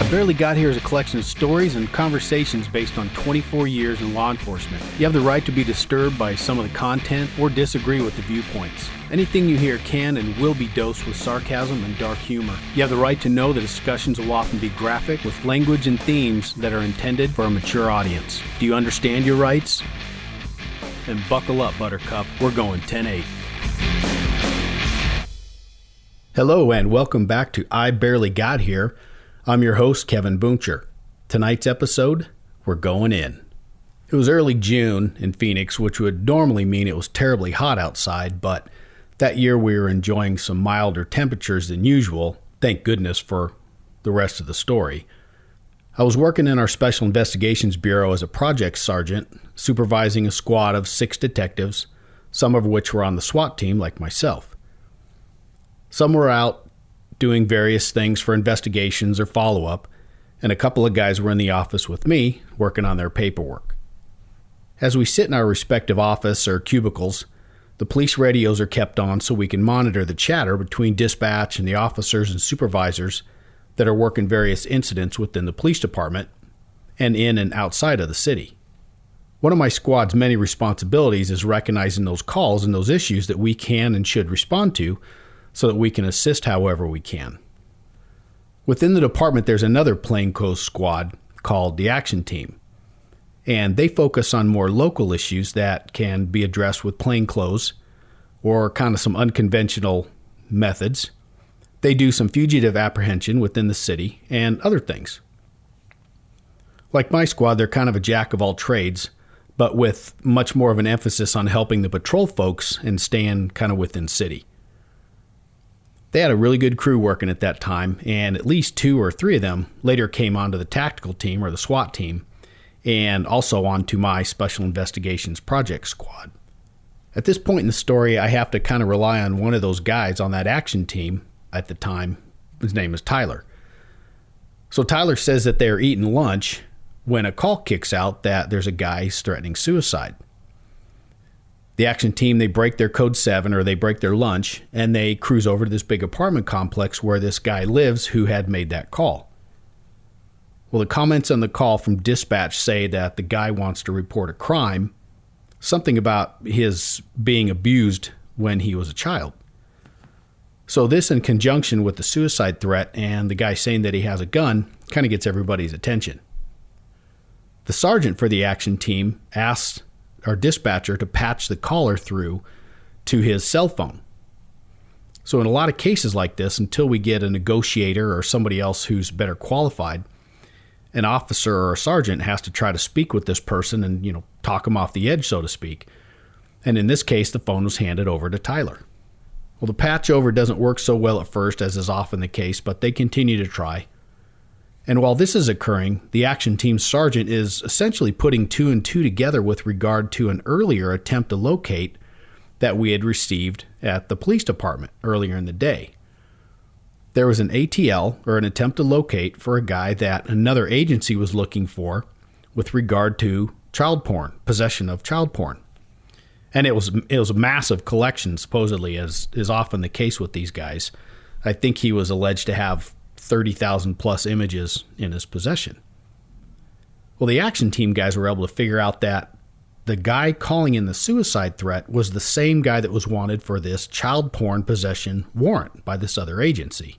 I Barely Got Here is a collection of stories and conversations based on 24 years in law enforcement. You have the right to be disturbed by some of the content or disagree with the viewpoints. Anything you hear can and will be dosed with sarcasm and dark humor. You have the right to know that discussions will often be graphic with language and themes that are intended for a mature audience. Do you understand your rights? Then buckle up, Buttercup. We're going 10-8. Hello and welcome back to I Barely Got Here. I'm your host, Kevin Booncher. Tonight's episode, we're going in. It was early June in Phoenix, which would normally mean it was terribly hot outside, but that year we were enjoying some milder temperatures than usual. Thank goodness for the rest of the story. I was working in our Special Investigations Bureau as a project sergeant, supervising a squad of 6 detectives, some of which were on the SWAT team like myself. Some were out doing various things for investigations or follow-up, and a couple of guys were in the office with me working on their paperwork. As we sit in our respective office or cubicles, the police radios are kept on so we can monitor the chatter between dispatch and the officers and supervisors that are working various incidents within the police department and in and outside of the city. One of my squad's many responsibilities is recognizing those calls and those issues that we can and should respond to so that we can assist however we can. Within the department, there's another plainclothes squad called the Action Team, and they focus on more local issues that can be addressed with plainclothes or kind of some unconventional methods. They do some fugitive apprehension within the city and other things. Like my squad, they're kind of a jack of all trades, but with much more of an emphasis on helping the patrol folks and staying kind of within city. They had a really good crew working at that time, and at least 2 or 3 of them later came onto the tactical team or the SWAT team, and also onto my Special Investigations Project Squad. At this point in the story, I have to kind of rely on one of those guys on that action team at the time. His name is Tyler. So Tyler says that they're eating lunch when a call kicks out that there's a guy who's threatening suicide. The action team, they break their code 7 or they break their lunch and they cruise over to this big apartment complex where this guy lives who had made that call. Well, the comments on the call from dispatch say that the guy wants to report a crime, something about his being abused when he was a child. So this, in conjunction with the suicide threat and the guy saying that he has a gun, kind of gets everybody's attention. The sergeant for the action team asks our dispatcher to patch the caller through to his cell phone. So in a lot of cases like this, until we get a negotiator or somebody else who's better qualified, an officer or a sergeant has to try to speak with this person and, talk him off the edge, so to speak. And in this case, the phone was handed over to Tyler. Well, the patch over doesn't work so well at first, as is often the case, but they continue to try. And while this is occurring, the action team sergeant is essentially putting 2 and 2 together with regard to an earlier attempt to locate that we had received at the police department earlier in the day. There was an ATL, or an attempt to locate, for a guy that another agency was looking for with regard to child porn, possession of child porn. And it was a massive collection, supposedly, as is often the case with these guys. I think he was alleged to have 30,000 plus images in his possession. Well, the action team guys were able to figure out that the guy calling in the suicide threat was the same guy that was wanted for this child porn possession warrant by this other agency.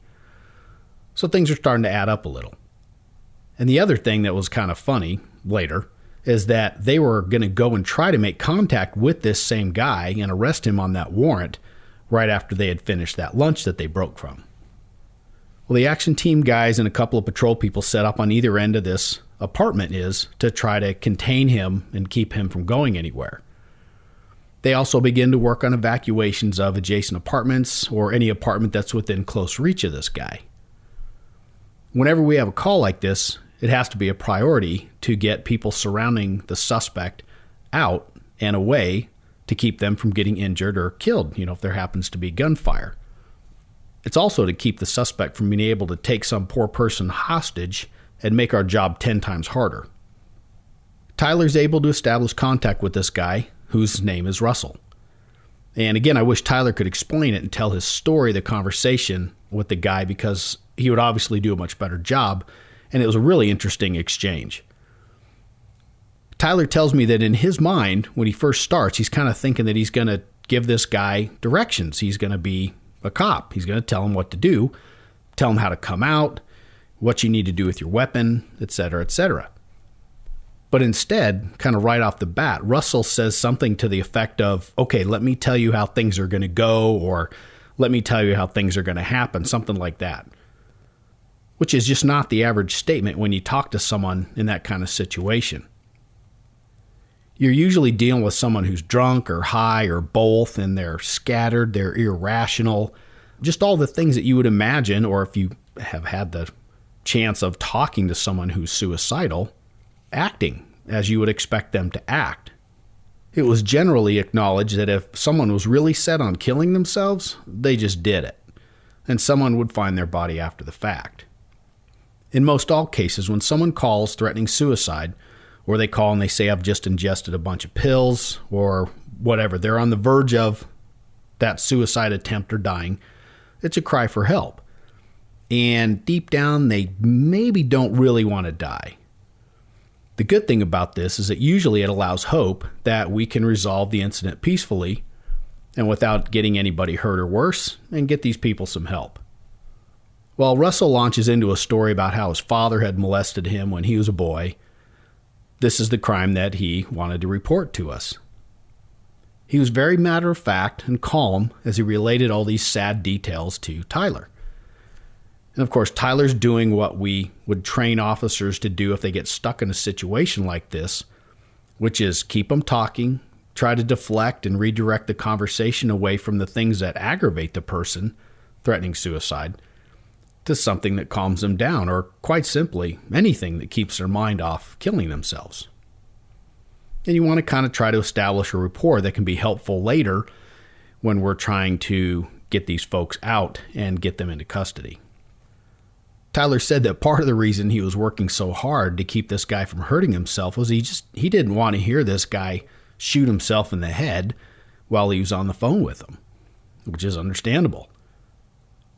So things are starting to add up a little. And the other thing that was kind of funny later is that they were going to go and try to make contact with this same guy and arrest him on that warrant right after they had finished that lunch that they broke from. Well, the action team guys and a couple of patrol people set up on either end of this apartment to try to contain him and keep him from going anywhere. They also begin to work on evacuations of adjacent apartments or any apartment that's within close reach of this guy. Whenever we have a call like this, it has to be a priority to get people surrounding the suspect out and away to keep them from getting injured or killed, if there happens to be gunfire. It's also to keep the suspect from being able to take some poor person hostage and make our job 10 times harder. Tyler's able to establish contact with this guy, whose name is Russell. And again, I wish Tyler could explain it and tell his story, the conversation with the guy, because he would obviously do a much better job and it was a really interesting exchange. Tyler tells me that in his mind, when he first starts, he's kind of thinking that he's going to give this guy directions. He's going to be a cop. He's going to tell him what to do, tell him how to come out, what you need to do with your weapon, etc., etc. But instead, kind of right off the bat, Russell says something to the effect of, okay, let me tell you how things are going to go, or let me tell you how things are going to happen, something like that. Which is just not the average statement when you talk to someone in that kind of situation. You're usually dealing with someone who's drunk or high or both, and they're scattered, they're irrational, just all the things that you would imagine, or if you have had the chance of talking to someone who's suicidal, acting as you would expect them to act. It was generally acknowledged that if someone was really set on killing themselves, they just did it, and someone would find their body after the fact. In most all cases, when someone calls threatening suicide, or they call and they say, I've just ingested a bunch of pills, or whatever, they're on the verge of that suicide attempt or dying, it's a cry for help. And deep down, they maybe don't really want to die. The good thing about this is that usually it allows hope that we can resolve the incident peacefully and without getting anybody hurt or worse, and get these people some help. Well, Russell launches into a story about how his father had molested him when he was a boy. This is the crime that he wanted to report to us. He was very matter-of-fact and calm as he related all these sad details to Tyler. And of course, Tyler's doing what we would train officers to do if they get stuck in a situation like this, which is keep them talking, try to deflect and redirect the conversation away from the things that aggravate the person threatening suicide to something that calms them down, or quite simply, anything that keeps their mind off killing themselves. And you want to kind of try to establish a rapport that can be helpful later when we're trying to get these folks out and get them into custody. Tyler said that part of the reason he was working so hard to keep this guy from hurting himself was he didn't want to hear this guy shoot himself in the head while he was on the phone with him, which is understandable.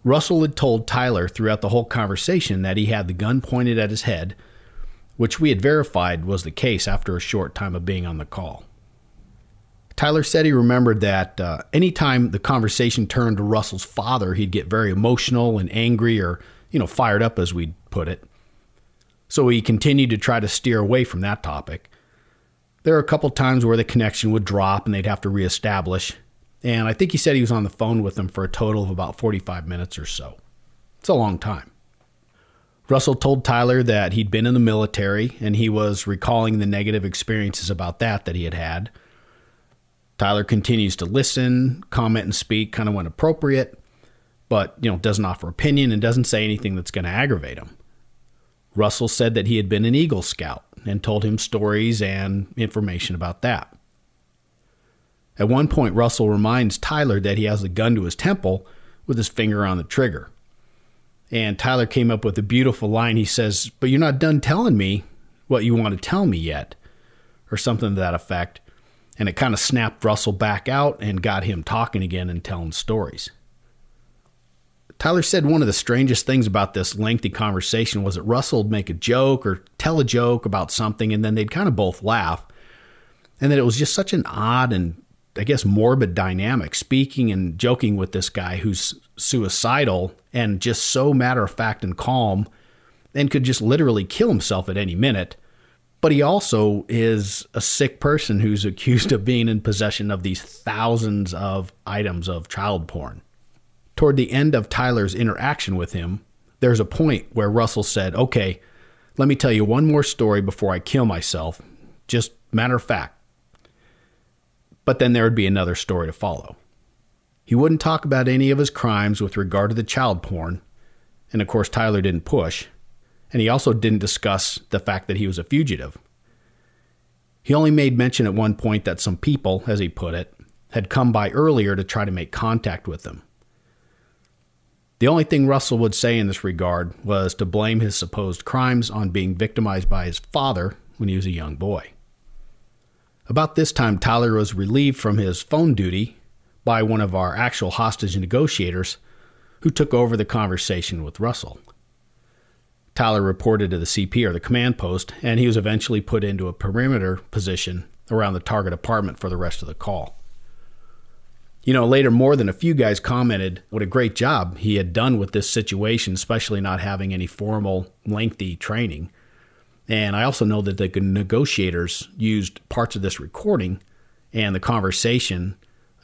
Russell had told Tyler throughout the whole conversation that he had the gun pointed at his head, which we had verified was the case after a short time of being on the call. Tyler said he remembered that anytime the conversation turned to Russell's father, he'd get very emotional and angry, or fired up, as we'd put it. So he continued to try to steer away from that topic. There were a couple times where the connection would drop and they'd have to reestablish. And I think he said he was on the phone with them for a total of about 45 minutes or so. It's a long time. Russell told Tyler that he'd been in the military and he was recalling the negative experiences about that he had had. Tyler continues to listen, comment, and speak kind of when appropriate, but doesn't offer opinion and doesn't say anything that's going to aggravate him. Russell said that he had been an Eagle Scout and told him stories and information about that. At one point, Russell reminds Tyler that he has the gun to his temple with his finger on the trigger. And Tyler came up with a beautiful line. He says, "But you're not done telling me what you want to tell me yet," or something to that effect. And it kind of snapped Russell back out and got him talking again and telling stories. Tyler said one of the strangest things about this lengthy conversation was that Russell would make a joke or tell a joke about something, and then they'd kind of both laugh. And that it was just such an odd and, I guess, morbid dynamic, speaking and joking with this guy who's suicidal and just so matter-of-fact and calm and could just literally kill himself at any minute. But he also is a sick person who's accused of being in possession of these thousands of items of child porn. Toward the end of Tyler's interaction with him, there's a point where Russell said, "Okay, let me tell you one more story before I kill myself. Just matter of fact." But then there would be another story to follow. He wouldn't talk about any of his crimes with regard to the child porn. And of course, Tyler didn't push. And he also didn't discuss the fact that he was a fugitive. He only made mention at one point that some people, as he put it, had come by earlier to try to make contact with him. The only thing Russell would say in this regard was to blame his supposed crimes on being victimized by his father when he was a young boy. About this time, Tyler was relieved from his phone duty by one of our actual hostage negotiators who took over the conversation with Russell. Tyler reported to the CP or the command post, and he was eventually put into a perimeter position around the target apartment for the rest of the call. Later, more than a few guys commented what a great job he had done with this situation, especially not having any formal, lengthy training. And I also know that the negotiators used parts of this recording and the conversation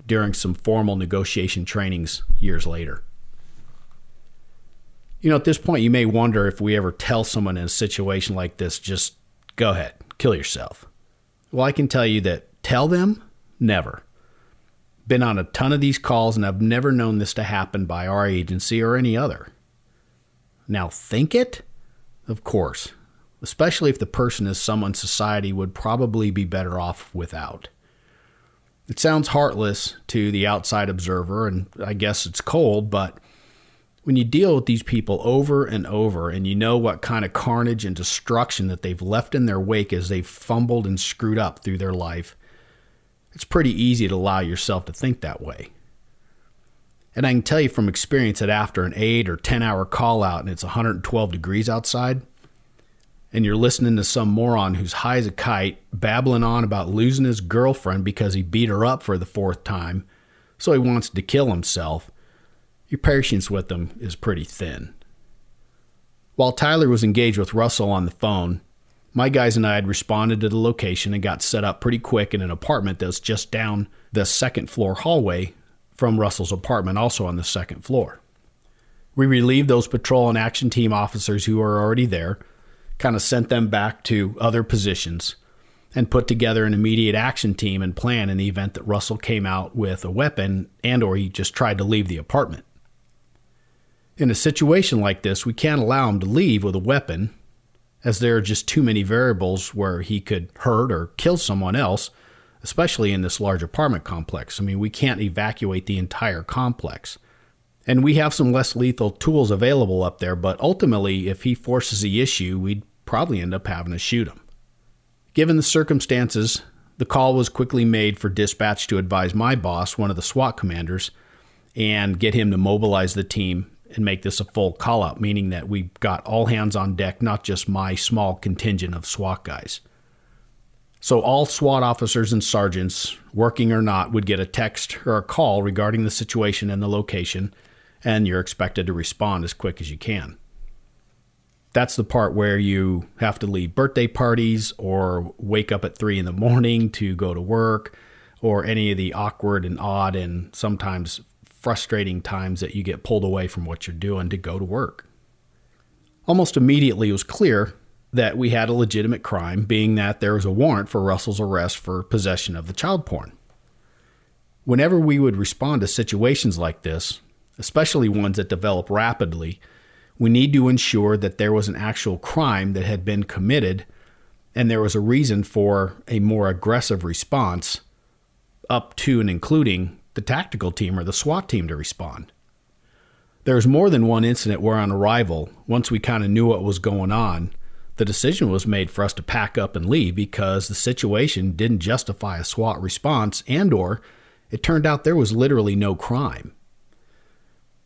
during some formal negotiation trainings years later. At this point, you may wonder if we ever tell someone in a situation like this, just go ahead, kill yourself. Well, I can tell you that tell them, never. Been on a ton of these calls, and I've never known this to happen by our agency or any other. Now, think it? Of course, especially if the person is someone society would probably be better off without. It sounds heartless to the outside observer, and I guess it's cold, but when you deal with these people over and over, and you know what kind of carnage and destruction that they've left in their wake as they've fumbled and screwed up through their life, it's pretty easy to allow yourself to think that way. And I can tell you from experience that after an 8 or 10 hour call out and it's 112 degrees outside, and you're listening to some moron who's high as a kite babbling on about losing his girlfriend because he beat her up for the 4th time, so he wants to kill himself, your patience with them is pretty thin. While Tyler was engaged with Russell on the phone, my guys and I had responded to the location and got set up pretty quick in an apartment that's just down the 2nd floor hallway from Russell's apartment, also on the 2nd floor. We relieved those patrol and action team officers who were already there, kind of sent them back to other positions, and put together an immediate action team and plan in the event that Russell came out with a weapon and or he just tried to leave the apartment. In a situation like this, we can't allow him to leave with a weapon, as there are just too many variables where he could hurt or kill someone else, especially in this large apartment complex. I mean, we can't evacuate the entire complex. And we have some less lethal tools available up there, but ultimately, if he forces the issue, we'd probably end up having to shoot him. Given the circumstances, the call was quickly made for dispatch to advise my boss, one of the SWAT commanders, and get him to mobilize the team and make this a full call-out, meaning that we got all hands on deck, not just my small contingent of SWAT guys. So all SWAT officers and sergeants, working or not, would get a text or a call regarding the situation and the location, and you're expected to respond as quick as you can. That's the part where you have to leave birthday parties or wake up at 3 in the morning to go to work, or any of the awkward and odd and sometimes frustrating times that you get pulled away from what you're doing to go to work. Almost immediately, it was clear that we had a legitimate crime, being that there was a warrant for Russell's arrest for possession of the child porn. Whenever we would respond to situations like this, especially ones that develop rapidly, we need to ensure that there was an actual crime that had been committed and there was a reason for a more aggressive response, up to and including the tactical team or the SWAT team to respond. There was more than one incident where on arrival, once we kind of knew what was going on, the decision was made for us to pack up and leave because the situation didn't justify a SWAT response, and or it turned out there was literally no crime.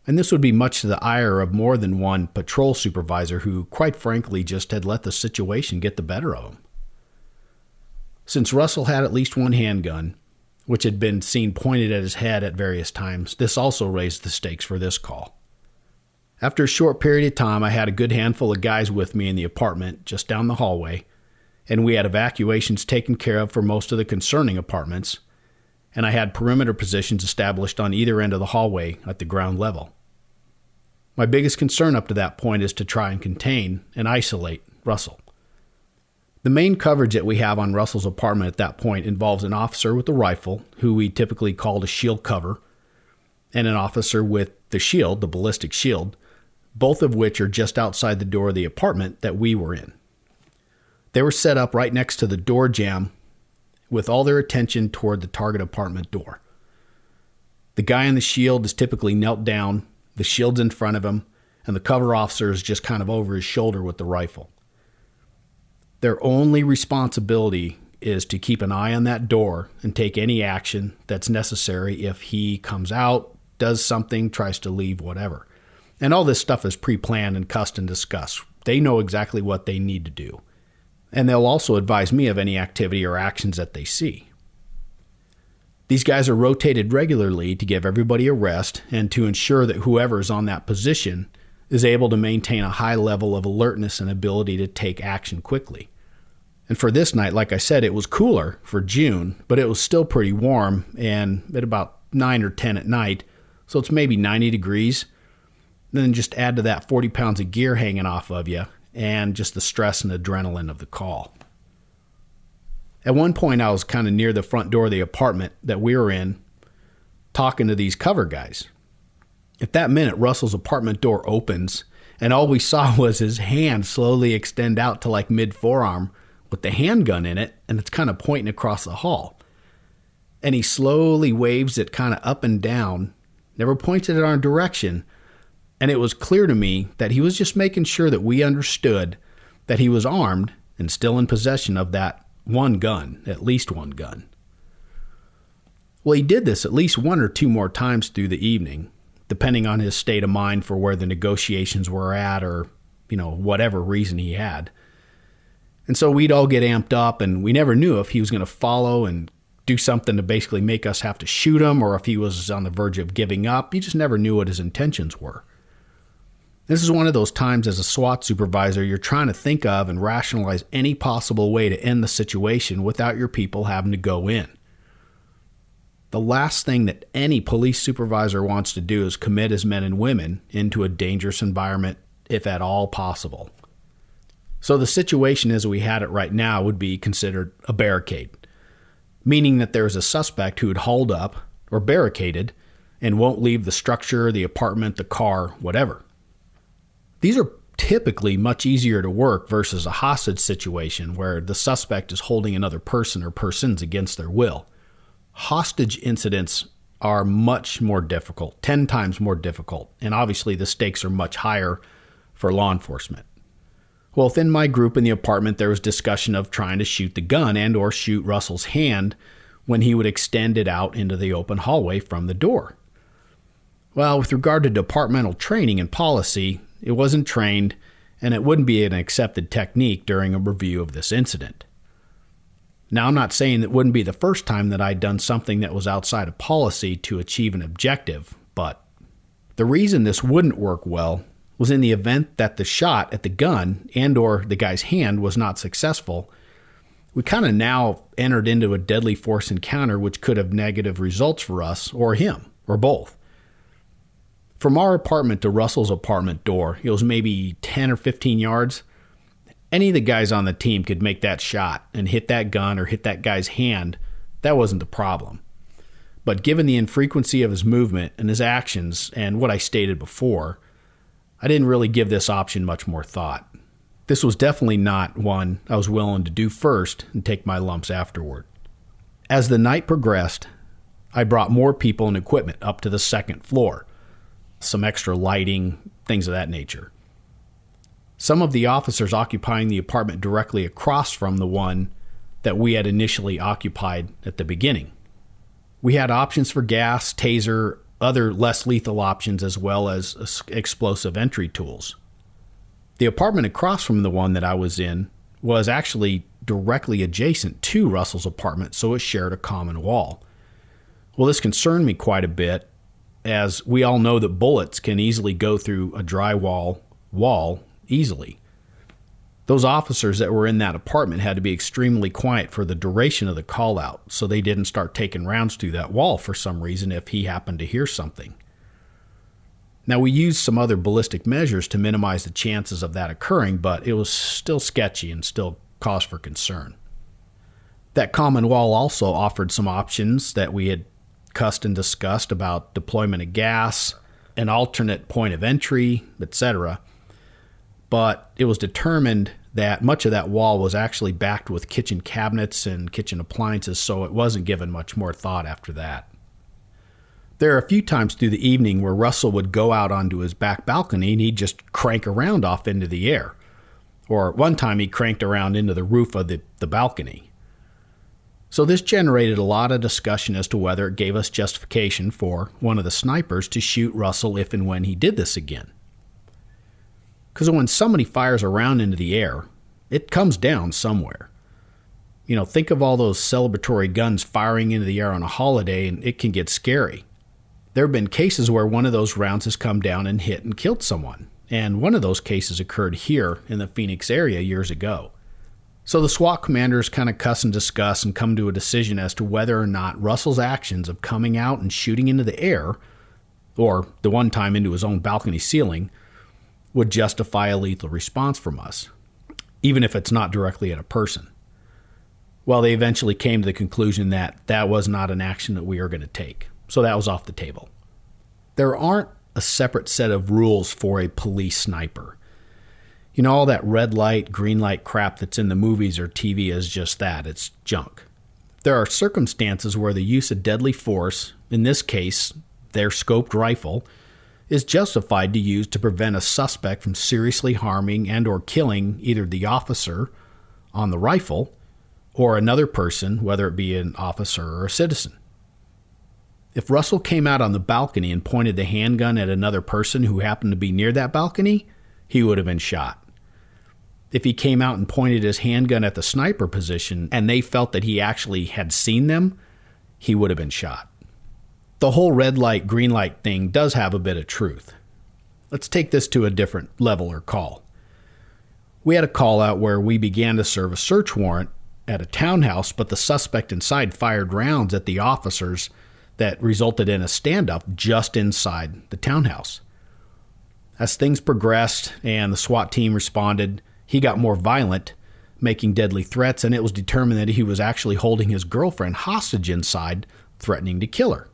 And this would be much to the ire of more than one patrol supervisor who, quite frankly, just had let the situation get the better of him. Since Russell had at least one handgun, which had been seen pointed at his head at various times, this also raised the stakes for this call. After a short period of time, I had a good handful of guys with me in the apartment just down the hallway, and we had evacuations taken care of for most of the concerning apartments, and I had perimeter positions established on either end of the hallway at the ground level. My biggest concern up to that point is to try and contain and isolate Russell. The main coverage that we have on Russell's apartment at that point involves an officer with a rifle, who we typically called a shield cover, and an officer with the shield, the ballistic shield, both of which are just outside the door of the apartment that we were in. They were set up right next to the door jamb with all their attention toward the target apartment door. The guy in the shield is typically knelt down, the shield's in front of him, and the cover officer is just kind of over his shoulder with the rifle. Their only responsibility is to keep an eye on that door and take any action that's necessary if he comes out, does something, tries to leave, whatever. And all this stuff is pre-planned and cussed and discussed. They know exactly what they need to do. And they'll also advise me of any activity or actions that they see. These guys are rotated regularly to give everybody a rest and to ensure that whoever is on that position is able to maintain a high level of alertness and ability to take action quickly. And for this night, like I said, it was cooler for June, but it was still pretty warm, and at about 9 or 10 at night, so it's maybe 90 degrees. Then just add to that 40 pounds of gear hanging off of you and just the stress and adrenaline of the call. At one point, I was kind of near the front door of the apartment that we were in, talking to these cover guys. At that minute, Russell's apartment door opens, and all we saw was his hand slowly extend out to like mid-forearm with the handgun in it, and it's kind of pointing across the hall. And he slowly waves it kind of up and down, never points it in our direction, and it was clear to me that he was just making sure that we understood that he was armed and still in possession of that one gun, at least one gun. Well, he did this at least one or two more times through the evening, depending on his state of mind for where the negotiations were at or, whatever reason he had. And so we'd all get amped up, and we never knew if he was going to follow and do something to basically make us have to shoot him or if he was on the verge of giving up. You just never knew what his intentions were. This is one of those times as a SWAT supervisor, you're trying to think of and rationalize any possible way to end the situation without your people having to go in. The last thing that any police supervisor wants to do is commit his men and women into a dangerous environment, if at all possible. So the situation as we had it right now would be considered a barricade, meaning that there is a suspect who had hauled up or barricaded and won't leave the structure, the apartment, the car, whatever. These are typically much easier to work versus a hostage situation where the suspect is holding another person or persons against their will. Hostage incidents are much more difficult, 10 times more difficult, and obviously the stakes are much higher for law enforcement. Well, within my group in the apartment, there was discussion of trying to shoot the gun and or shoot Russell's hand when he would extend it out into the open hallway from the door. Well, with regard to departmental training and policy, it wasn't trained, and it wouldn't be an accepted technique during a review of this incident. Now, I'm not saying it wouldn't be the first time that I'd done something that was outside of policy to achieve an objective, but the reason this wouldn't work well was in the event that the shot at the gun and or the guy's hand was not successful, we kind of now entered into a deadly force encounter which could have negative results for us or him, or both. From our apartment to Russell's apartment door, it was maybe 10 or 15 yards. Any of the guys on the team could make that shot and hit that gun or hit that guy's hand. That wasn't the problem. But given the infrequency of his movement and his actions and what I stated before, I didn't really give this option much more thought. This was definitely not one I was willing to do first and take my lumps afterward. As the night progressed, I brought more people and equipment up to the second floor. Some extra lighting, things of that nature. Some of the officers occupying the apartment directly across from the one that we had initially occupied at the beginning. We had options for gas, taser, other less lethal options, as well as explosive entry tools. The apartment across from the one that I was in was actually directly adjacent to Russell's apartment, so it shared a common wall. Well, this concerned me quite a bit, as we all know that bullets can easily go through a drywall wall easily. Those officers that were in that apartment had to be extremely quiet for the duration of the call out, so they didn't start taking rounds through that wall for some reason if he happened to hear something. Now, we used some other ballistic measures to minimize the chances of that occurring, but it was still sketchy and still cause for concern. That common wall also offered some options that we had discussed about deployment of gas, an alternate point of entry, etc. But it was determined that much of that wall was actually backed with kitchen cabinets and kitchen appliances, so it wasn't given much more thought after that. There are a few times through the evening where Russell would go out onto his back balcony and he'd just crank around off into the air. Or one time he cranked around into the roof of the balcony. So this generated a lot of discussion as to whether it gave us justification for one of the snipers to shoot Russell if and when he did this again. Because when somebody fires a round into the air, it comes down somewhere. Think of all those celebratory guns firing into the air on a holiday, and it can get scary. There have been cases where one of those rounds has come down and hit and killed someone. And one of those cases occurred here in the Phoenix area years ago. So the SWAT commanders kind of cuss and discuss and come to a decision as to whether or not Russell's actions of coming out and shooting into the air, or the one time into his own balcony ceiling, would justify a lethal response from us, even if it's not directly at a person. Well, they eventually came to the conclusion that that was not an action that we were going to take. So that was off the table. There aren't a separate set of rules for a police sniper. All that red light, green light crap that's in the movies or TV is just that. It's junk. There are circumstances where the use of deadly force, in this case, their scoped rifle, is justified to use to prevent a suspect from seriously harming and or killing either the officer on the rifle or another person, whether it be an officer or a citizen. If Russell came out on the balcony and pointed the handgun at another person who happened to be near that balcony, he would have been shot. If he came out and pointed his handgun at the sniper position and they felt that he actually had seen them, he would have been shot. The whole red light, green light thing does have a bit of truth. Let's take this to a different level or call. We had a call out where we began to serve a search warrant at a townhouse, but the suspect inside fired rounds at the officers that resulted in a standoff just inside the townhouse. As things progressed and the SWAT team responded, he got more violent, making deadly threats, and it was determined that he was actually holding his girlfriend hostage inside, threatening to kill her.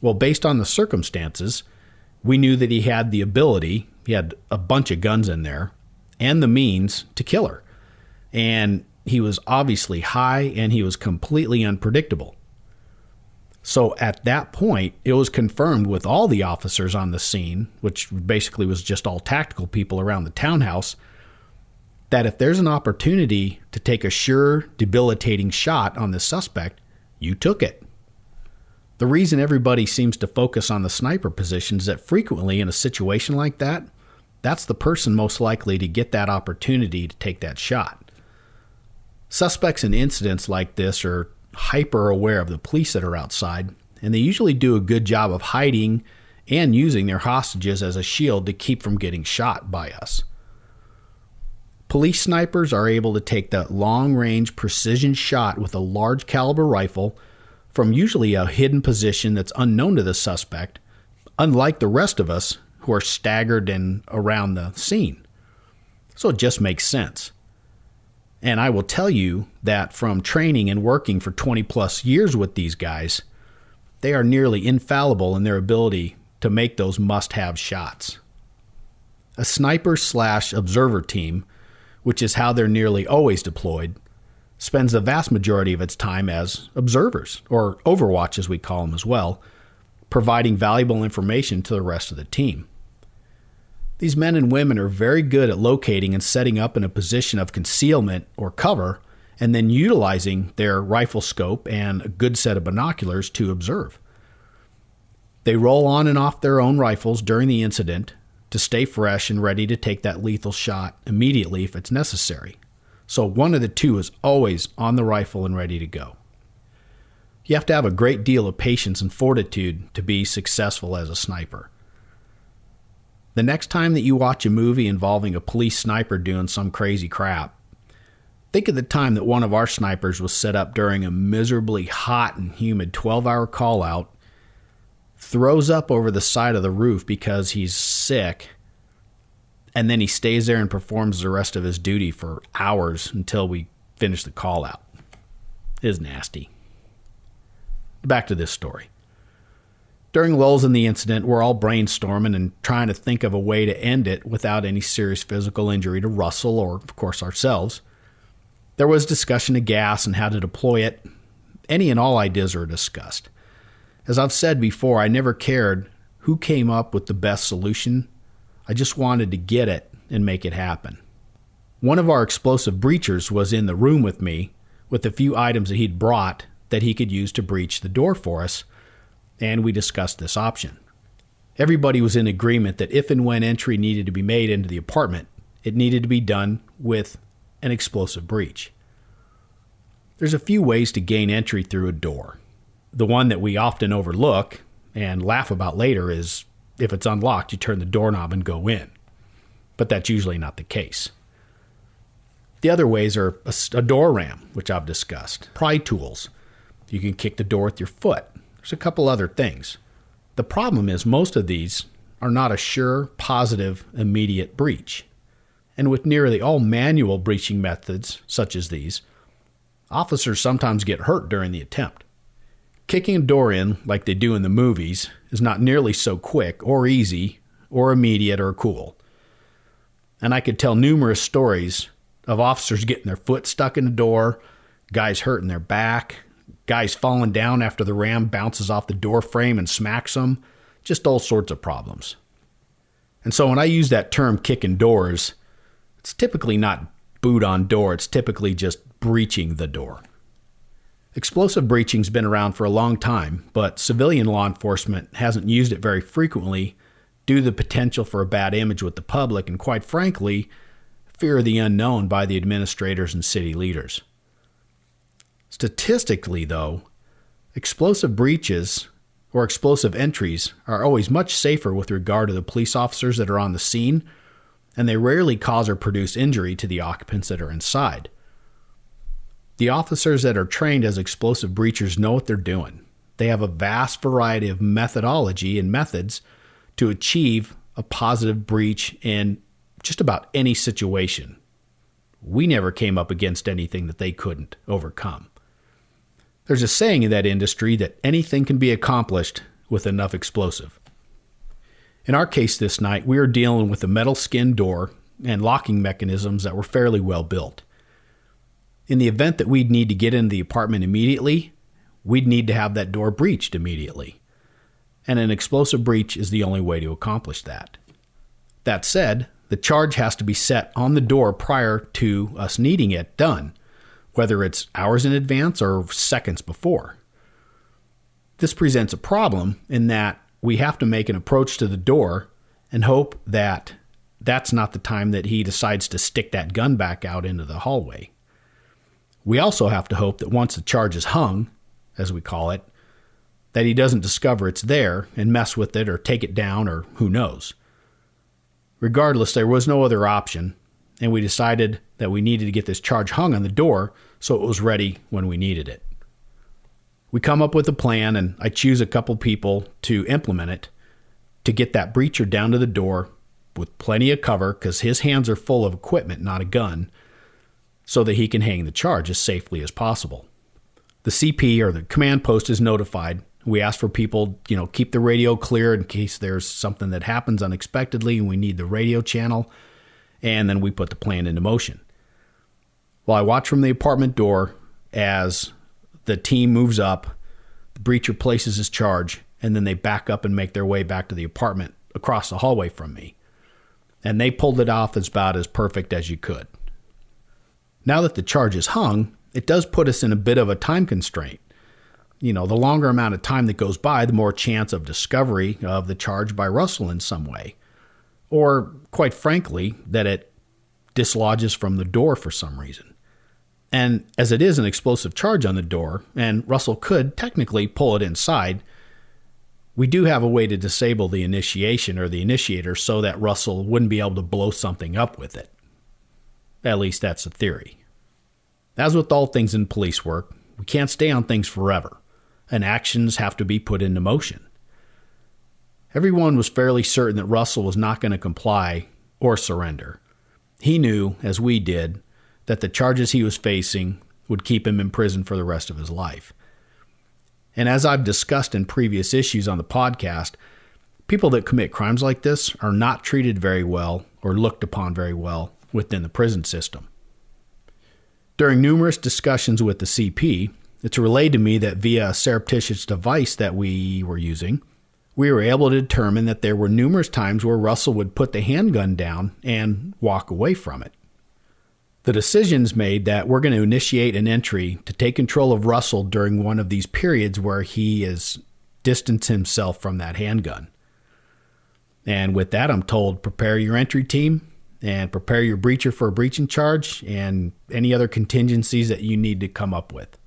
Well, based on the circumstances, we knew that he had the ability, he had a bunch of guns in there, and the means to kill her. And he was obviously high, and he was completely unpredictable. So at that point, it was confirmed with all the officers on the scene, which basically was just all tactical people around the townhouse, that if there's an opportunity to take a sure, debilitating shot on the suspect, you took it. The reason everybody seems to focus on the sniper position is that frequently in a situation like that, that's the person most likely to get that opportunity to take that shot. Suspects in incidents like this are hyper aware of the police that are outside, and they usually do a good job of hiding and using their hostages as a shield to keep from getting shot by us. Police snipers are able to take that long-range precision shot with a large caliber rifle from usually a hidden position that's unknown to the suspect, unlike the rest of us who are staggered and around the scene. So it just makes sense. And I will tell you that from training and working for 20 plus years with these guys, they are nearly infallible in their ability to make those must-have shots. A sniper/observer team, which is how they're nearly always deployed, spends the vast majority of its time as observers, or Overwatch as we call them as well, providing valuable information to the rest of the team. These men and women are very good at locating and setting up in a position of concealment or cover, and then utilizing their rifle scope and a good set of binoculars to observe. They roll on and off their own rifles during the incident to stay fresh and ready to take that lethal shot immediately if it's necessary. So one of the two is always on the rifle and ready to go. You have to have a great deal of patience and fortitude to be successful as a sniper. The next time that you watch a movie involving a police sniper doing some crazy crap, think of the time that one of our snipers was set up during a miserably hot and humid 12-hour call out, throws up over the side of the roof because he's sick, and then he stays there and performs the rest of his duty for hours until we finish the call out. It is nasty. Back to this story. During lulls in the incident, we're all brainstorming and trying to think of a way to end it without any serious physical injury to Russell or, of course, ourselves. There was discussion of gas and how to deploy it. Any and all ideas are discussed. As I've said before, I never cared who came up with the best solution. I just wanted to get it and make it happen. One of our explosive breachers was in the room with me with a few items that he'd brought that he could use to breach the door for us, and we discussed this option. Everybody was in agreement that if and when entry needed to be made into the apartment, it needed to be done with an explosive breach. There's a few ways to gain entry through a door. The one that we often overlook and laugh about later is if it's unlocked, you turn the doorknob and go in. But that's usually not the case. The other ways are a door ram, which I've discussed. Pry tools. You can kick the door with your foot. There's a couple other things. The problem is most of these are not a sure, positive, immediate breach. And with nearly all manual breaching methods, such as these, officers sometimes get hurt during the attempt. Kicking a door in, like they do in the movies, is not nearly so quick or easy or immediate or cool. And I could tell numerous stories of officers getting their foot stuck in the door, guys hurting their back, guys falling down after the ram bounces off the door frame and smacks them, just all sorts of problems. And so when I use that term kicking doors, it's typically not boot on door, it's typically just breaching the door. Explosive breaching's been around for a long time, but civilian law enforcement hasn't used it very frequently due to the potential for a bad image with the public and, quite frankly, fear of the unknown by the administrators and city leaders. Statistically, though, explosive breaches or explosive entries are always much safer with regard to the police officers that are on the scene, and they rarely cause or produce injury to the occupants that are inside. The officers that are trained as explosive breachers know what they're doing. They have a vast variety of methodology and methods to achieve a positive breach in just about any situation. We never came up against anything that they couldn't overcome. There's a saying in that industry that anything can be accomplished with enough explosive. In our case this night, we were dealing with a metal skin door and locking mechanisms that were fairly well built. In the event that we'd need to get into the apartment immediately, we'd need to have that door breached immediately. And an explosive breach is the only way to accomplish that. That said, the charge has to be set on the door prior to us needing it done, whether it's hours in advance or seconds before. This presents a problem in that we have to make an approach to the door and hope that that's not the time that he decides to stick that gun back out into the hallway. We also have to hope that once the charge is hung, as we call it, that he doesn't discover it's there and mess with it or take it down or who knows. Regardless, there was no other option, and we decided that we needed to get this charge hung on the door so it was ready when we needed it. We come up with a plan, and I choose a couple people to implement it to get that breacher down to the door with plenty of cover because his hands are full of equipment, not a gun, so that he can hang the charge as safely as possible. The CP or the command post is notified. We ask for people, keep the radio clear in case there's something that happens unexpectedly and we need the radio channel, and then we put the plan into motion. Well, I watch from the apartment door as the team moves up, the breacher places his charge, and then they back up and make their way back to the apartment across the hallway from me. And they pulled it off as about as perfect as you could. Now that the charge is hung, it does put us in a bit of a time constraint. The longer amount of time that goes by, the more chance of discovery of the charge by Russell in some way. Or, quite frankly, that it dislodges from the door for some reason. And as it is an explosive charge on the door, and Russell could technically pull it inside, we do have a way to disable the initiation or the initiator so that Russell wouldn't be able to blow something up with it. At least that's the theory. As with all things in police work, we can't stay on things forever, and actions have to be put into motion. Everyone was fairly certain that Russell was not going to comply or surrender. He knew, as we did, that the charges he was facing would keep him in prison for the rest of his life. And as I've discussed in previous issues on the podcast, people that commit crimes like this are not treated very well or looked upon very well within the prison system. During numerous discussions with the CP, it's relayed to me that via a surreptitious device that we were using, we were able to determine that there were numerous times where Russell would put the handgun down and walk away from it. The decision's made that we're going to initiate an entry to take control of Russell during one of these periods where he is distanced himself from that handgun. And with that, I'm told, prepare your entry team and prepare your breacher for a breaching charge and any other contingencies that you need to come up with.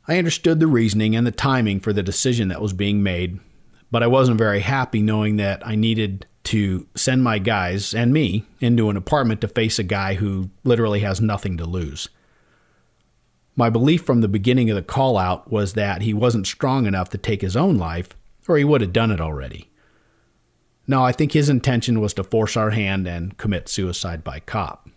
I understood the reasoning and the timing for the decision that was being made, but I wasn't very happy knowing that I needed to send my guys and me into an apartment to face a guy who literally has nothing to lose. My belief from the beginning of the call out was that he wasn't strong enough to take his own life, or he would have done it already. No, I think his intention was to force our hand and commit suicide by cop.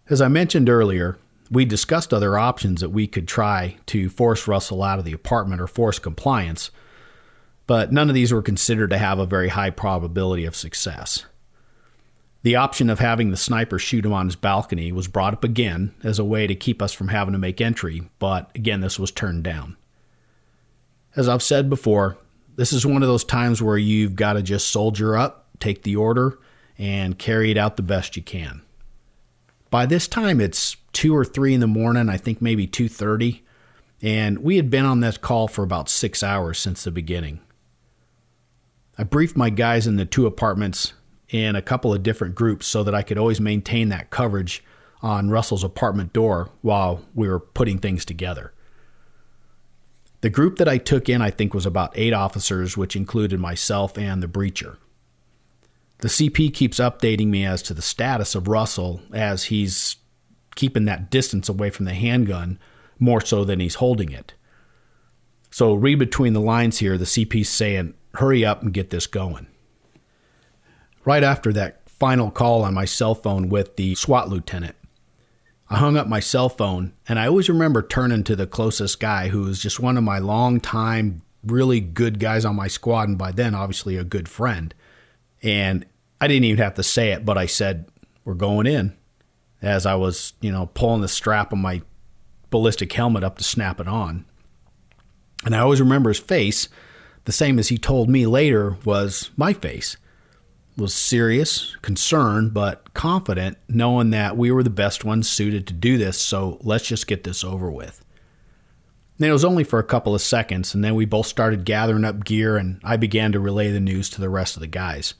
As I mentioned earlier, we discussed other options that we could try to force Russell out of the apartment or force compliance, but none of these were considered to have a very high probability of success. The option of having the sniper shoot him on his balcony was brought up again as a way to keep us from having to make entry, but again, this was turned down. As I've said before, this is one of those times where you've got to just soldier up, take the order, and carry it out the best you can. By this time, it's 2 or 3 in the morning, I think maybe 2:30, and we had been on this call for about 6 hours since the beginning. I briefed my guys in the 2 apartments in a couple of different groups so that I could always maintain that coverage on Russell's apartment door while we were putting things together. The group that I took in, I think, was about 8 officers, which included myself and the breacher. The CP keeps updating me as to the status of Russell as he's keeping that distance away from the handgun more so than he's holding it. So read between the lines here, the CP's saying, hurry up and get this going. Right after that final call on my cell phone with the SWAT lieutenant, I hung up my cell phone, and I always remember turning to the closest guy who was just one of my long-time, really good guys on my squad, and by then, obviously, a good friend. And I didn't even have to say it, but I said, we're going in, as I was, pulling the strap of my ballistic helmet up to snap it on. And I always remember his face, the same as he told me later was my face. Was serious, concerned, but confident, knowing that we were the best ones suited to do this, so let's just get this over with. And it was only for a couple of seconds, and then we both started gathering up gear, and I began to relay the news to the rest of the guys.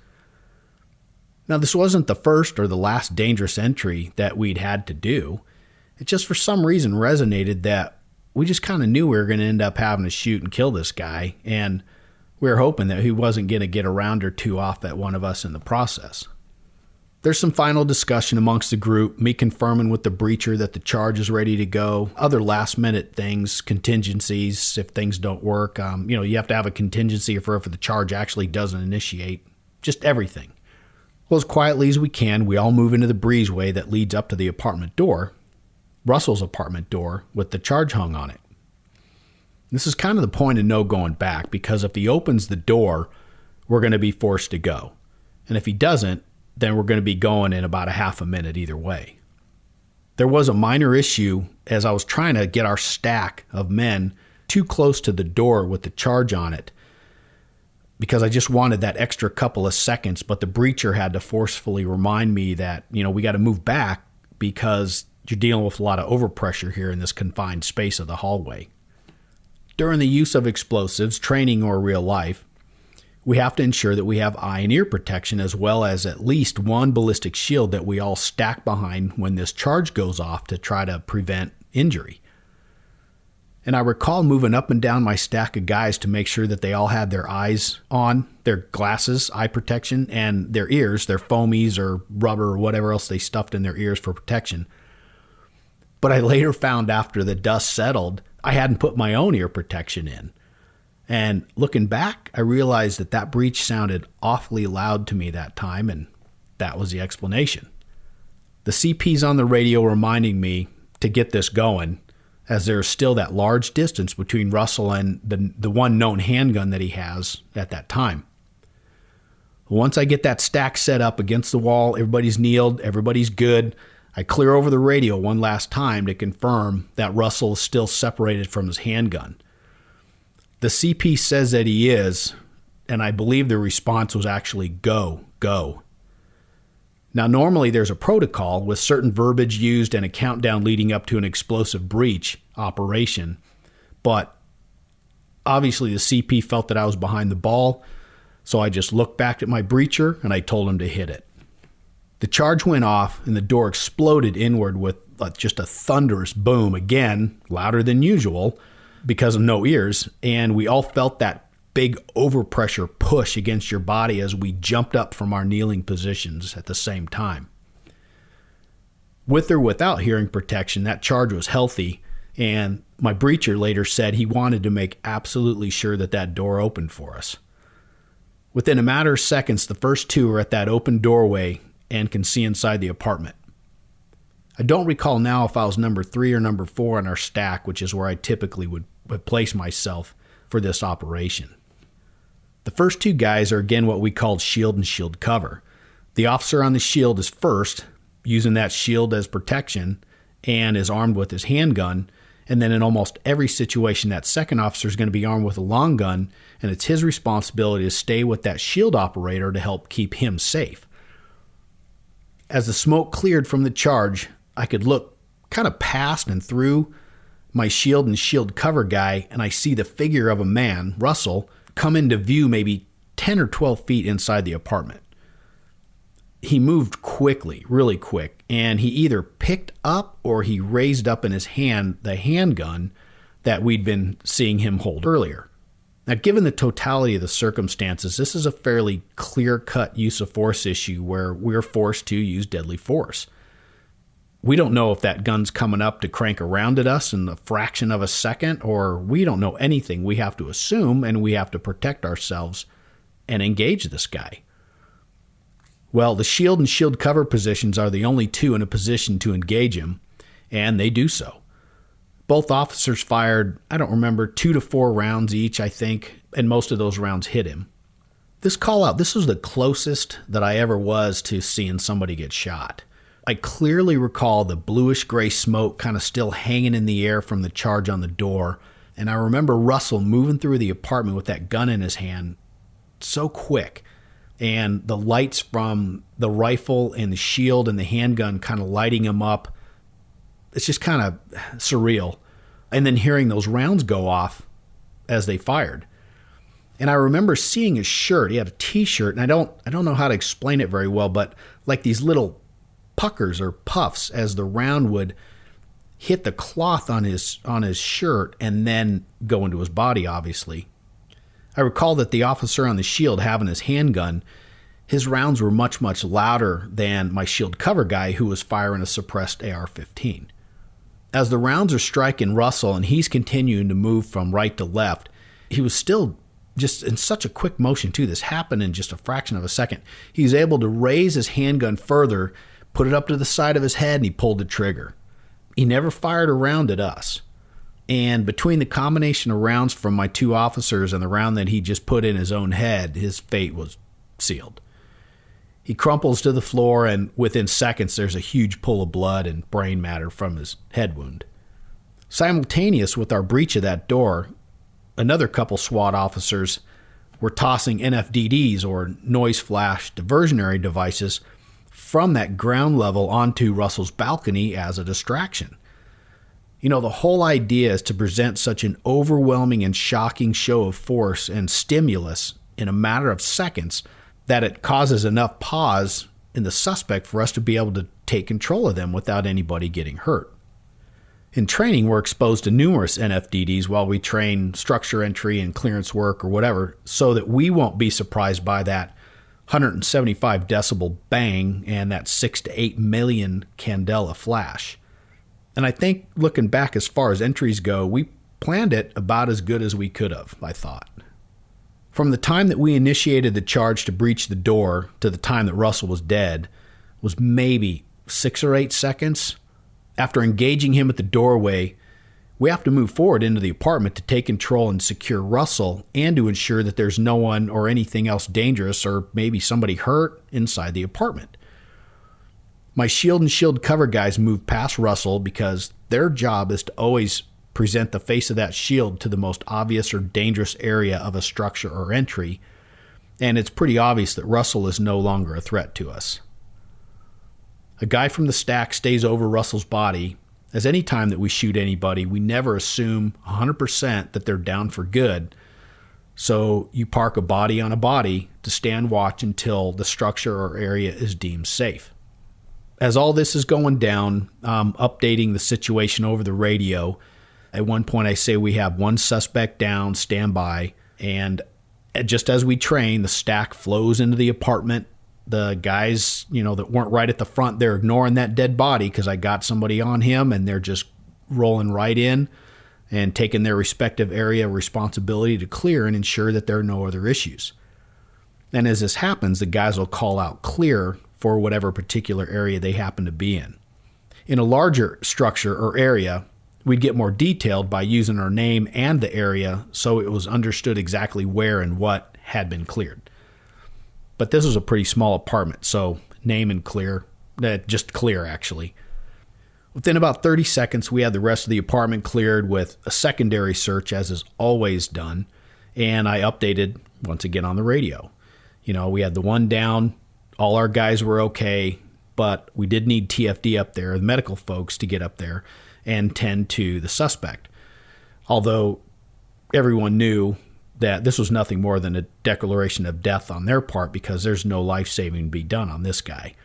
Now, this wasn't the first or the last dangerous entry that we'd had to do. It just for some reason resonated that we just kind of knew we were going to end up having to shoot and kill this guy, and we were hoping that he wasn't going to get a round or 2 off at one of us in the process. There's some final discussion amongst the group, me confirming with the breacher that the charge is ready to go, other last-minute things, contingencies if things don't work. You have to have a contingency for if the charge actually doesn't initiate, just everything. Well, as quietly as we can, we all move into the breezeway that leads up to the apartment door, Russell's apartment door, with the charge hung on it. This is kind of the point of no going back, because if he opens the door, we're going to be forced to go. And if he doesn't, then we're going to be going in about a half a minute either way. There was a minor issue as I was trying to get our stack of men too close to the door with the charge on it, because I just wanted that extra couple of seconds, but the breacher had to forcefully remind me that, we got to move back because you're dealing with a lot of overpressure here in this confined space of the hallway. During the use of explosives, training or real life, we have to ensure that we have eye and ear protection as well as at least one ballistic shield that we all stack behind when this charge goes off to try to prevent injury. And I recall moving up and down my stack of guys to make sure that they all had their eyes on, their glasses, eye protection, and their ears, their foamies or rubber or whatever else they stuffed in their ears for protection. But I later found after the dust settled, I hadn't put my own ear protection in. And looking back, I realized that breach sounded awfully loud to me that time, and that was the explanation. The CP's on the radio reminding me to get this going, as there's still that large distance between Russell and the one known handgun that he has at that time. Once I get that stack set up against the wall, everybody's kneeled, everybody's good, I clear over the radio one last time to confirm that Russell is still separated from his handgun. The CP says that he is, and I believe the response was actually go, go. Now, normally there's a protocol with certain verbiage used and a countdown leading up to an explosive breach operation, but obviously the CP felt that I was behind the ball, So I just looked back at my breacher and I told him to hit it. The charge went off and the door exploded inward with just a thunderous boom, again, louder than usual because of no ears. And we all felt that big overpressure push against your body as we jumped up from our kneeling positions at the same time. With or without hearing protection, that charge was healthy, and my breacher later said he wanted to make absolutely sure that that door opened for us. Within a matter of seconds, the first two are at that open doorway and can see inside the apartment. I don't recall now if I was number 3 or number 4 on our stack, which is where I typically would place myself for this operation. The first two guys are again what we called shield and shield cover. The officer on the shield is first, using that shield as protection, and is armed with his handgun. And then in almost every situation, that second officer is going to be armed with a long gun, and it's his responsibility to stay with that shield operator to help keep him safe. As the smoke cleared from the charge, I could look kind of past and through my shield and shield cover guy, and I see the figure of a man, Russell, come into view maybe 10 or 12 feet inside the apartment. He moved quickly, really quick, and he either picked up or he raised up in his hand the handgun that we'd been seeing him hold earlier. Now, given the totality of the circumstances, this is a fairly clear-cut use of force issue where we're forced to use deadly force. We don't know if that gun's coming up to crank around at us in a fraction of a second, or we don't know anything. We have to assume, and we have to protect ourselves and engage this guy. Well, the shield and shield cover positions are the only two in a position to engage him, and they do so. Both officers fired, I don't remember, 2 to 4 rounds each, I think, and most of those rounds hit him. This call out, this was the closest that I ever was to seeing somebody get shot. I clearly recall the bluish-gray smoke kind of still hanging in the air from the charge on the door, and I remember Russell moving through the apartment with that gun in his hand so quick, and the lights from the rifle and the shield and the handgun kind of lighting him up. It's just kind of surreal. And then hearing those rounds go off as they fired. And I remember seeing his shirt. He had a T-shirt, and I don't know how to explain it very well, but like these little puckers or puffs as the round would hit the cloth on his shirt and then go into his body, obviously. I recall that the officer on the shield having his handgun, his rounds were much, much louder than my shield cover guy who was firing a suppressed AR-15. As the rounds are striking Russell and he's continuing to move from right to left, he was still just in such a quick motion too. This happened in just a fraction of a second. He was able to raise his handgun further, put it up to the side of his head, and he pulled the trigger. He never fired a round at us. And between the combination of rounds from my two officers and the round that he just put in his own head, his fate was sealed. He crumples to the floor, and within seconds, there's a huge pool of blood and brain matter from his head wound. Simultaneous with our breach of that door, another couple SWAT officers were tossing NFDDs, or noise flash diversionary devices, from that ground level onto Russell's balcony as a distraction. You know, the whole idea is to present such an overwhelming and shocking show of force and stimulus in a matter of seconds that it causes enough pause in the suspect for us to be able to take control of them without anybody getting hurt. In training, we're exposed to numerous NFDDs while we train structure entry and clearance work or whatever, so that we won't be surprised by that 175 decibel bang and that 6 to 8 million candela flash. And I think looking back as far as entries go, we planned it about as good as we could have, I thought. From the time that we initiated the charge to breach the door to the time that Russell was dead was maybe 6 or 8 seconds. After engaging him at the doorway, we have to move forward into the apartment to take control and secure Russell and to ensure that there's no one or anything else dangerous or maybe somebody hurt inside the apartment. My shield and shield cover guys move past Russell because their job is to always present the face of that shield to the most obvious or dangerous area of a structure or entry, and it's pretty obvious that Russell is no longer a threat to us. A guy from the stack stays over Russell's body, as any time that we shoot anybody, we never assume 100% that they're down for good. So you park a body on a body to stand watch until the structure or area is deemed safe. As all this is going down, I'm updating the situation over the radio. At one point I say we have one suspect down, stand by, and just as we train, the stack flows into the apartment. The guys, that weren't right at the front, they're ignoring that dead body because I got somebody on him, and they're just rolling right in and taking their respective area of responsibility to clear and ensure that there are no other issues. And as this happens, the guys will call out clear for whatever particular area they happen to be in. In a larger structure or area, we'd get more detailed by using our name and the area so it was understood exactly where and what had been cleared. But this was a pretty small apartment, so name and clear, just clear actually. Within about 30 seconds, we had the rest of the apartment cleared with a secondary search, as is always done, and I updated once again on the radio. We had the one down, all our guys were okay, but we did need TFD up there, the medical folks, to get up there and tend to the suspect. Although everyone knew that this was nothing more than a declaration of death on their part because there's no life-saving to be done on this guy.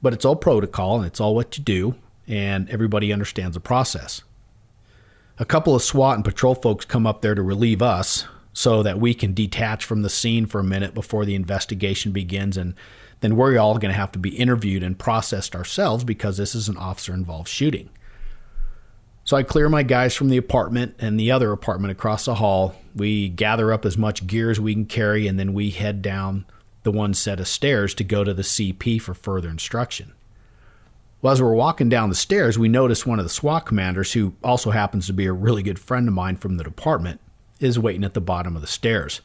But it's all protocol and it's all what you do, and everybody understands the process. A couple of SWAT and patrol folks come up there to relieve us so that we can detach from the scene for a minute before the investigation begins, and then we're all going to have to be interviewed and processed ourselves because this is an officer-involved shooting. So I clear my guys from the apartment and the other apartment across the hall. We gather up as much gear as we can carry, and then we head down the one set of stairs to go to the CP for further instruction. Well, as we're walking down the stairs, we notice one of the SWAT commanders, who also happens to be a really good friend of mine from the department, is waiting at the bottom of the stairs.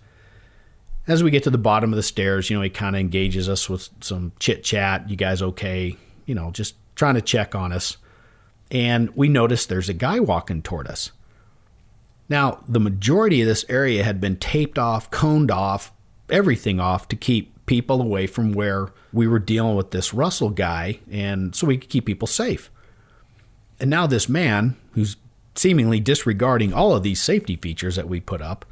As we get to the bottom of the stairs, he kind of engages us with some chit-chat. You guys okay? Just trying to check on us. And we notice there's a guy walking toward us. Now, the majority of this area had been taped off, coned off, everything off to keep people away from where we were dealing with this Russell guy, and so we could keep people safe. And now this man, who's seemingly disregarding all of these safety features that we put up,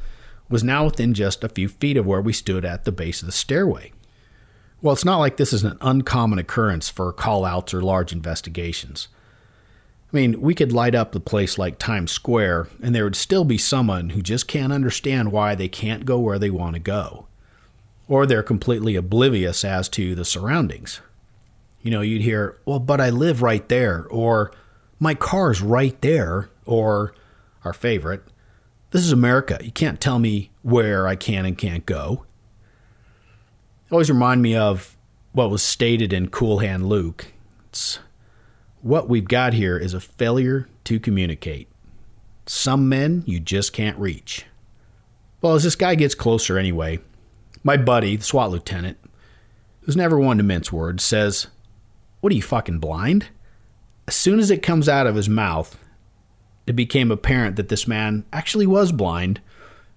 was now within just a few feet of where we stood at the base of the stairway. Well, it's not like this is an uncommon occurrence for call-outs or large investigations. We could light up the place like Times Square, and there would still be someone who just can't understand why they can't go where they want to go. Or they're completely oblivious as to the surroundings. You'd hear, well, but I live right there, or my car's right there, or our favorite, this is America. You can't tell me where I can and can't go. Always remind me of what was stated in Cool Hand Luke. What we've got here is a failure to communicate. Some men you just can't reach. Well, as this guy gets closer anyway, my buddy, the SWAT lieutenant, who's never one to mince words, says, "What are you, fucking blind?" As soon as it comes out of his mouth, it became apparent that this man actually was blind,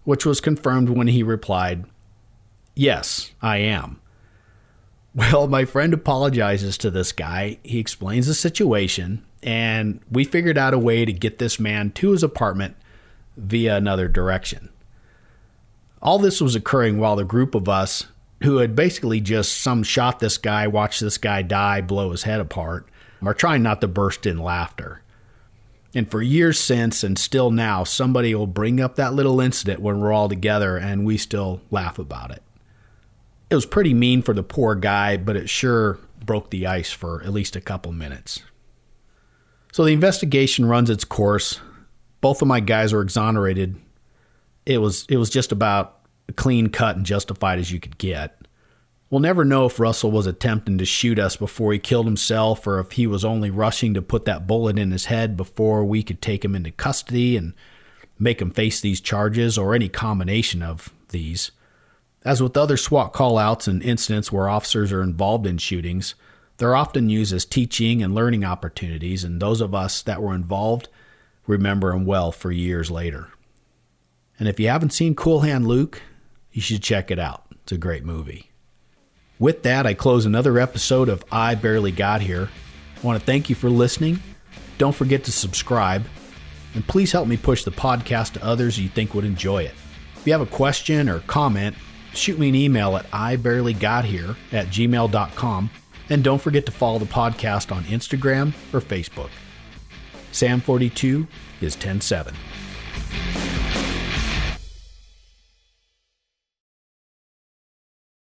which was confirmed when he replied, "Yes, I am." Well, my friend apologizes to this guy. He explains the situation, and we figured out a way to get this man to his apartment via another direction. All this was occurring while the group of us, who had basically just shot this guy, watched this guy die, blow his head apart, are trying not to burst in laughter. And for years since, and still now, somebody will bring up that little incident when we're all together, and we still laugh about it. It was pretty mean for the poor guy, but it sure broke the ice for at least a couple minutes. So the investigation runs its course. Both of my guys were exonerated. It was just about clean cut and justified as you could get. We'll never know if Russell was attempting to shoot us before he killed himself, or if he was only rushing to put that bullet in his head before we could take him into custody and make him face these charges, or any combination of these. As with other SWAT call-outs and incidents where officers are involved in shootings, they're often used as teaching and learning opportunities, and those of us that were involved remember them well for years later. And if you haven't seen Cool Hand Luke, you should check it out. It's a great movie. With that, I close another episode of I Barely Got Here. I want to thank you for listening. Don't forget to subscribe, and please help me push the podcast to others you think would enjoy it. If you have a question or comment, shoot me an email at ibarelygothere@gmail.com, and don't forget to follow the podcast on Instagram or Facebook. Sam42 is 10-7.